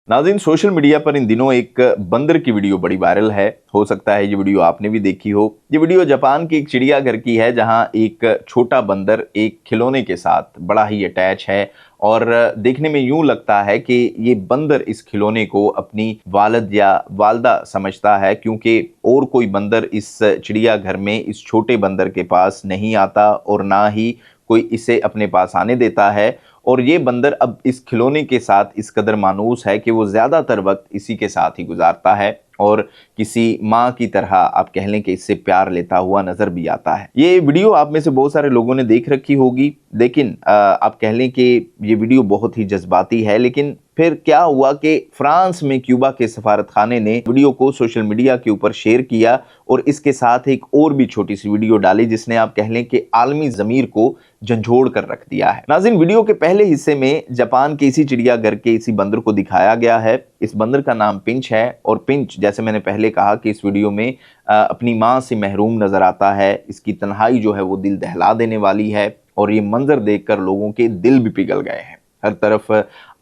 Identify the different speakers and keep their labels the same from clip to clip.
Speaker 1: नाज़रीन, social media पर इन दिनों एक बंदर की वीडियो बड़ी वायरल है। हो सकता है ये वीडियो आपने भी देखी हो। ये वीडियो जापान के एक चिड़ियाघर की है, जहां एक छोटा बंदर एक खिलौने के साथ बड़ा ही अटैच है और देखने में यूं लगता है कि ये बंदर इस खिलौने को अपनी वालिद या वालदा समझता है, क्योंकि और कोई बंदर इस चिड़ियाघर में इस छोटे बंदर के पास नहीं आता और ना ही कोई इसे अपने पास आने देता है। और ये बंदर अब इस खिलौने के साथ इस कदर मानूस है कि वो ज़्यादातर वक्त इसी के साथ ही गुजारता है और किसी माँ की तरह आप कह लें कि इससे प्यार लेता हुआ नज़र भी आता है। ये वीडियो आप में से बहुत सारे लोगों ने देख रखी होगी, लेकिन आप कह लें कि ये वीडियो बहुत ही जज्बाती है। लेकिन फिर क्या हुआ कि फ्रांस में क्यूबा के सफारतखाने ने वीडियो को सोशल मीडिया के ऊपर शेयर किया और इसके साथ एक और भी छोटी सी वीडियो डाली, जिसने आप कह लें कि आलमी ज़मीर को झंझोड़ कर रख दिया है। नाज़रीन, वीडियो के पहले हिस्से में जापान के इसी चिड़ियाघर के इसी बंदर को दिखाया गया है। इस बंदर का नाम पिंच है और पिंच, जैसे मैंने पहले कहा कि इस वीडियो में अपनी माँ से महरूम नज़र आता है। इसकी तन्हाई जो है वो दिल दहला देने वाली है और ये मंजर देखकर लोगों के दिल भी पिघल गए हैं। हर तरफ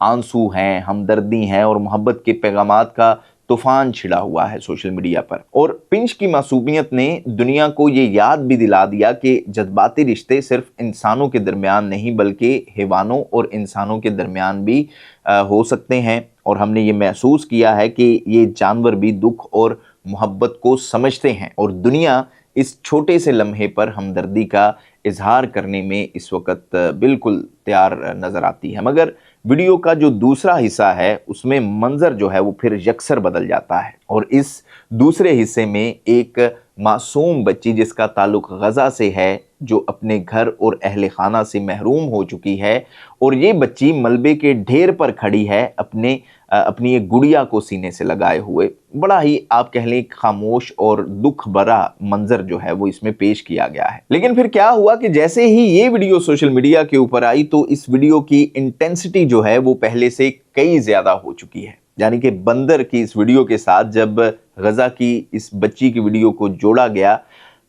Speaker 1: आंसू हैं, हमदर्दी हैं और मोहब्बत के पैगामात का तूफान छिड़ा हुआ है सोशल मीडिया पर। और पिंच की मासूमियत ने दुनिया को ये याद भी दिला दिया कि जज्बाती रिश्ते सिर्फ इंसानों के दरमियान नहीं बल्कि हैवानों और इंसानों के दरमियान भी हो सकते हैं। और हमने ये महसूस किया है कि ये जानवर भी दुख और मोहब्बत को समझते हैं और दुनिया इस छोटे से लम्हे पर हमदर्दी का इजहार करने में इस वक्त बिल्कुल तैयार नज़र आती है। मगर वीडियो का जो दूसरा हिस्सा है उसमें मंजर जो है वो फिर यकसर बदल जाता है और इस दूसरे हिस्से में एक मासूम बच्ची जिसका ताल्लुक गज़ा से है, जो अपने घर और अहले खाना से महरूम हो चुकी है, और ये बच्ची मलबे के ढेर पर खड़ी है अपनी एक गुड़िया को सीने से लगाए हुए। बड़ा ही आप कह लें खामोश और दुख भरा मंजर जो है वो इसमें पेश किया गया है। लेकिन फिर क्या हुआ कि जैसे ही ये वीडियो सोशल मीडिया के ऊपर आई तो इस वीडियो की इंटेंसिटी जो है वो पहले से कई ज़्यादा हो चुकी है। यानी कि बंदर की इस वीडियो के साथ जब गज़ा की इस बच्ची की वीडियो को जोड़ा गया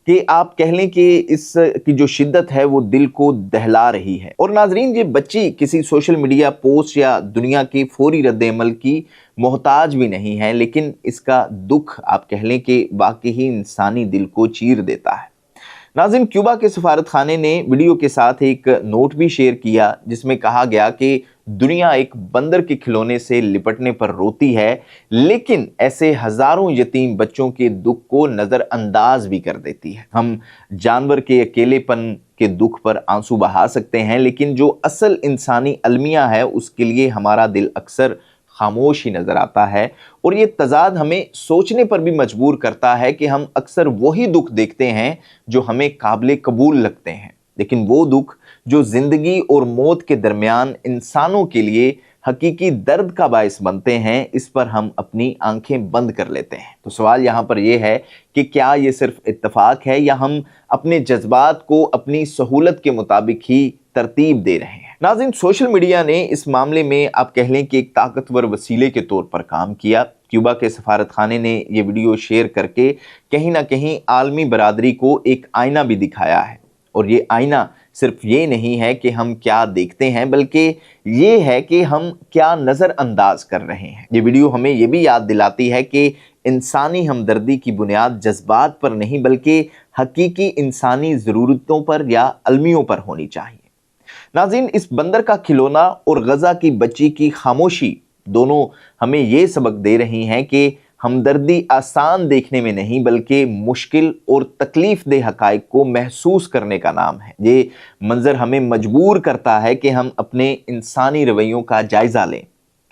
Speaker 1: कि आप कह लें कि इस की जो शिद्दत है वो दिल को दहला रही है। और नाजरीन, ये बच्ची किसी सोशल मीडिया पोस्ट या दुनिया के फौरी रद्द-ए-अमल की मोहताज भी नहीं है, लेकिन इसका दुख आप कह लें कि वाकई ही इंसानी दिल को चीर देता है। नाज़रीन, क्यूबा के सफारतखाने ने वीडियो के साथ एक नोट भी शेयर किया जिसमें कहा गया कि दुनिया एक बंदर के खिलौने से लिपटने पर रोती है, लेकिन ऐसे हजारों यतीम बच्चों के दुख को नज़रअंदाज भी कर देती है। हम जानवर के अकेलेपन के दुख पर आंसू बहा सकते हैं, लेकिन जो असल इंसानी अलमिया है उसके लिए हमारा दिल अक्सर खामोश ही नज़र आता है। और ये तजाद हमें सोचने पर भी मजबूर करता है कि हम अक्सर वही दुख देखते हैं जो हमें काबिल कबूल लगते हैं, लेकिन वो दुख जो ज़िंदगी और मौत के दरमियान इंसानों के लिए हकीकी दर्द का बायस बनते हैं, इस पर हम अपनी आंखें बंद कर लेते हैं। तो सवाल यहाँ पर यह है कि क्या ये सिर्फ इत्तेफाक है या हम अपने जज्बात को अपनी सहूलत के मुताबिक ही तरतीब दे रहे हैं। नाज़रीन, सोशल मीडिया ने इस मामले में आप कह लें कि एक ताकतवर वसीले के तौर पर काम किया। क्यूबा के सफारतखाने ने ये वीडियो शेयर करके कहीं ना कहीं आलमी बरादरी को एक आईना भी दिखाया है। और ये आईना सिर्फ ये नहीं है कि हम क्या देखते हैं, बल्कि ये है कि हम क्या नज़रअंदाज कर रहे हैं। ये वीडियो हमें ये भी याद दिलाती है कि इंसानी हमदर्दी की बुनियाद जज्बात पर नहीं बल्कि हकीकी इंसानी ज़रूरतों पर या अलमियों पर होनी चाहिए। नाज़रीन, इस बंदर का खिलौना और गज़ा की बच्ची की खामोशी दोनों हमें ये सबक दे रही हैं कि हमदर्दी आसान देखने में नहीं बल्कि मुश्किल और तकलीफ देह हक़ाइक़ को महसूस करने का नाम है। ये मंजर हमें मजबूर करता है कि हम अपने इंसानी रवैयों का जायज़ा लें।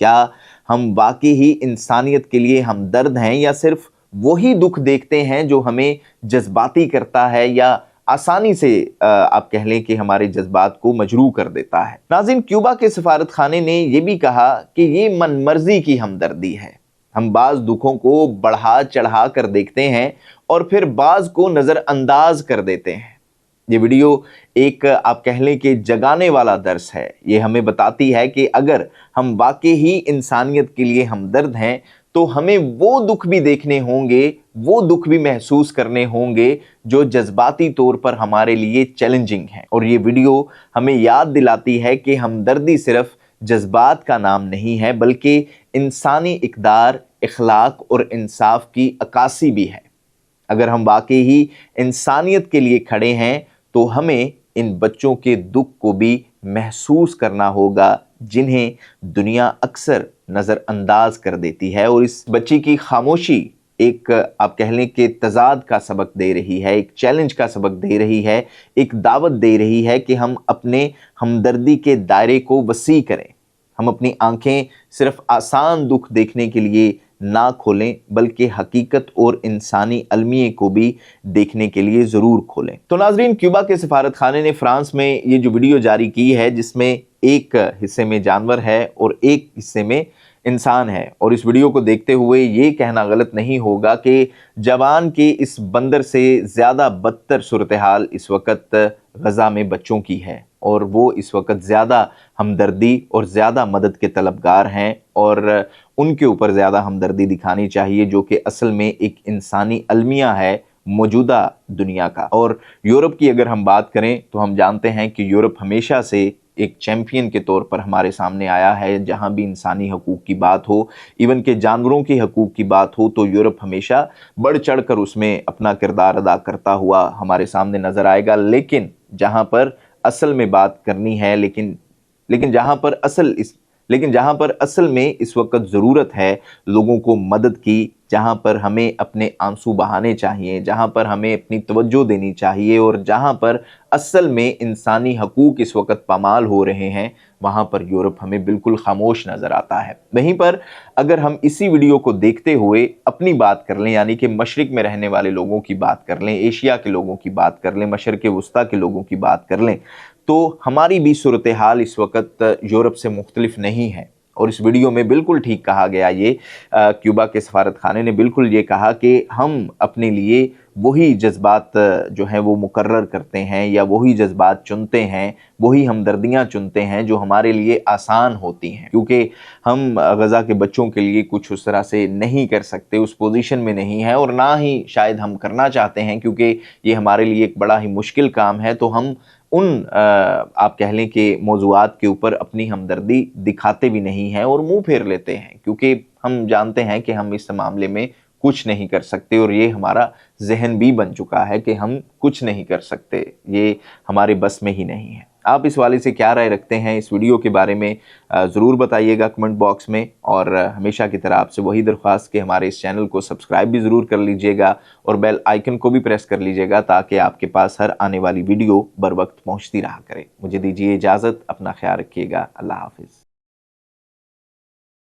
Speaker 1: क्या हम वाकई ही इंसानियत के लिए हमदर्द हैं या सिर्फ वही दुख देखते हैं जो हमें जज्बाती करता है या आसानी से आप कह लें कि हमारे जज्बात को मजरूह कर देता है। नाज़रीन, क्यूबा के सफारतखाने ने यह भी कहा कि ये मनमर्जी की हमदर्दी है। हम बाज़ दुखों को बढ़ा चढ़ा कर देखते हैं और फिर बाज़ को नज़रअंदाज कर देते हैं। ये वीडियो एक आप कह लें कि जगाने वाला दर्स है। ये हमें बताती है कि अगर हम वाकई ही इंसानियत के लिए हमदर्द हैं तो हमें वो दुख भी देखने होंगे, वो दुख भी महसूस करने होंगे जो जज्बाती तौर पर हमारे लिए चैलेंजिंग है। और ये वीडियो हमें याद दिलाती है कि हमदर्दी सिर्फ जज्बात का नाम नहीं है बल्कि इंसानी इक़दार, इखलाक और इंसाफ की अक्कासी भी है। अगर हम वाकई ही इंसानियत के लिए खड़े हैं तो हमें इन बच्चों के दुख को भी महसूस करना होगा जिन्हें दुनिया अक्सर नज़रअंदाज कर देती है। और इस बच्ची की खामोशी एक आप कह लें कि तजाद का सबक दे रही है, एक चैलेंज का सबक दे रही है, एक दावत दे रही है कि हम अपने हमदर्दी के दायरे को वसी करें। हम अपनी आंखें सिर्फ आसान दुख देखने के लिए ना खोलें बल्कि हकीकत और इंसानी अलमिये को भी देखने के लिए ज़रूर खोलें। तो नाज़रीन, क्यूबा के सफारत खाने ने फ्रांस में ये जो वीडियो जारी की है जिसमें एक हिस्से में जानवर है और एक हिस्से में इंसान है, और इस वीडियो को देखते हुए ये कहना गलत नहीं होगा कि जवान के इस बंदर से ज़्यादा बदतर सूरत हाल इस वक्त गज़ा में बच्चों की है, और वो इस वक्त ज़्यादा हमदर्दी और ज़्यादा मदद के तलबगार हैं, और उनके ऊपर ज़्यादा हमदर्दी दिखानी चाहिए जो कि असल में एक इंसानी अलमिया है मौजूदा दुनिया का। और यूरोप की अगर हम बात करें तो हम जानते हैं कि यूरोप हमेशा से एक चैम्पियन के तौर पर हमारे सामने आया है। जहां भी इंसानी हकूक़ की बात हो, इवन के जानवरों के हकूक़ की बात हो, तो यूरोप हमेशा बढ़ चढ़ कर उसमें अपना किरदार अदा करता हुआ हमारे सामने नज़र आएगा। लेकिन जहां पर असल में बात करनी है, लेकिन जहां पर असल में इस वक्त ज़रूरत है लोगों को मदद की, जहां पर हमें अपने आंसू बहाने चाहिए, जहां पर हमें अपनी तवज्जो देनी चाहिए, और जहां पर असल में इंसानी हकूक़ इस वक्त पामाल हो रहे हैं, वहां पर यूरोप हमें बिल्कुल खामोश नज़र आता है। वहीं पर अगर हम इसी वीडियो को देखते हुए अपनी बात कर लें, यानी कि मशरिक में रहने वाले लोगों की बात कर लें, एशिया के लोगों की बात कर लें, मशरिक़ वुस्ता के लोगों की बात कर लें, तो हमारी भी सूरत हाल इस वक्त यूरोप से मुख्तलिफ नहीं है। और इस वीडियो में बिल्कुल ठीक कहा गया, ये क्यूबा के सफारत खाने ने बिल्कुल ये कहा कि हम अपने लिए वही जज्बात जो हैं वो मुकर्रर करते हैं, या वही जज्बात चुनते हैं, वही हमदर्दियाँ चुनते हैं जो हमारे लिए आसान होती हैं, क्योंकि हम गज़ा के बच्चों के लिए कुछ उस तरह से नहीं कर सकते, उस पोजीशन में नहीं है, और ना ही शायद हम करना चाहते हैं, क्योंकि ये हमारे लिए एक बड़ा ही मुश्किल काम है। तो हम उन आप कह लें कि मौज़ूआत के ऊपर अपनी हमदर्दी दिखाते भी नहीं हैं और मुंह फेर लेते हैं, क्योंकि हम जानते हैं कि हम इस मामले में कुछ नहीं कर सकते, और ये हमारा जहन भी बन चुका है कि हम कुछ नहीं कर सकते, ये हमारे बस में ही नहीं है। आप इस वाले से क्या राय रखते हैं इस वीडियो के बारे में ज़रूर बताइएगा कमेंट बॉक्स में। और हमेशा की तरह आपसे वही दरख्वास्त कि हमारे इस चैनल को सब्सक्राइब भी ज़रूर कर लीजिएगा और बेल आइकन को भी प्रेस कर लीजिएगा ताकि आपके पास हर आने वाली वीडियो बर वक्त पहुँचती रहा करे। मुझे दीजिए इजाज़त, अपना ख्याल रखिएगा। अल्लाह हाफिज़।